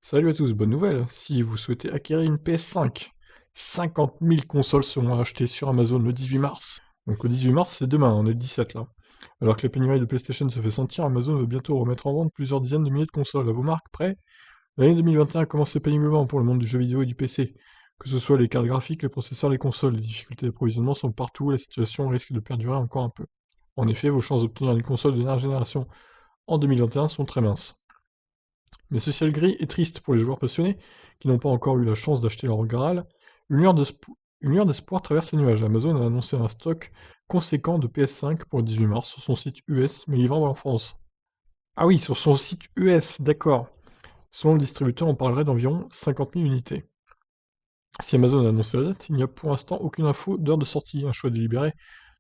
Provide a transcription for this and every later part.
Salut à tous, bonne nouvelle. Si vous souhaitez acquérir une PS5, 50 000 consoles seront achetées sur Amazon le 18 mars. Donc le 18 mars, c'est demain, on est le 17 là. Alors que la pénurie de PlayStation se fait sentir, Amazon va bientôt remettre en vente plusieurs dizaines de milliers de consoles. À vos marques, prêts? L'année 2021 a commencé péniblement pour le monde du jeu vidéo et du PC. Que ce soit les cartes graphiques, les processeurs, les consoles, les difficultés d'approvisionnement sont partout et la situation risque de perdurer encore un peu. En effet, vos chances d'obtenir une console de dernière génération en 2021 sont très minces. Mais ce ciel gris est triste pour les joueurs passionnés qui n'ont pas encore eu la chance d'acheter leur Graal. Une lueur d'espoir traverse les nuages. Amazon a annoncé un stock conséquent de PS5 pour le 18 mars sur son site US, mais livrable en France. Ah oui, sur son site US, d'accord. Selon le distributeur, on parlerait d'environ 50 000 unités. Si Amazon a annoncé la date, il n'y a pour l'instant aucune info d'heure de sortie, un choix délibéré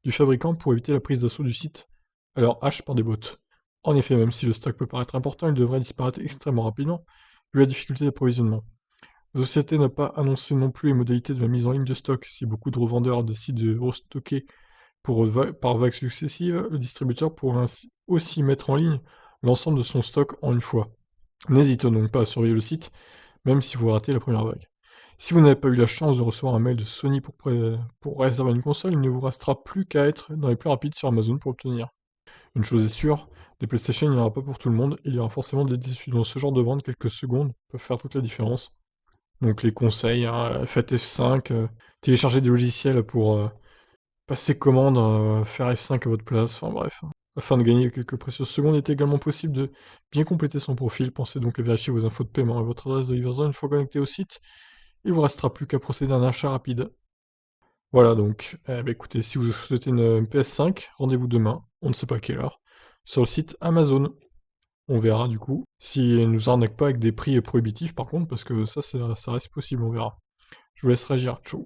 du fabricant pour éviter la prise d'assaut du site, alors hache par des bots. En effet, même si le stock peut paraître important, il devrait disparaître extrêmement rapidement, vu la difficulté d'approvisionnement. La société n'a pas annoncé non plus les modalités de la mise en ligne de stock. Si beaucoup de revendeurs décident de restocker par vagues successives, le distributeur pourra ainsi aussi mettre en ligne l'ensemble de son stock en une fois. N'hésitez donc pas à surveiller le site, même si vous ratez la première vague. Si vous n'avez pas eu la chance de recevoir un mail de Sony pour réserver une console, il ne vous restera plus qu'à être dans les plus rapides sur Amazon pour l'obtenir. Une chose est sûre, des PlayStation il n'y en aura pas pour tout le monde, il y aura forcément des déçus. Dans ce genre de vente, quelques secondes peuvent faire toute la différence. Donc les conseils, hein, faites F5, téléchargez des logiciels pour passer commande, faire F5 à votre place, enfin bref. Afin de gagner quelques précieuses secondes, il est également possible de bien compléter son profil. Pensez donc à vérifier vos infos de paiement et votre adresse de livraison une fois connecté au site. Il vous restera plus qu'à procéder à un achat rapide. Voilà donc, écoutez, si vous souhaitez une PS5, rendez-vous demain, on ne sait pas à quelle heure, sur le site Amazon. On verra du coup, si elle nous arnaque pas avec des prix prohibitifs par contre, parce que ça reste possible, on verra. Je vous laisse réagir, ciao.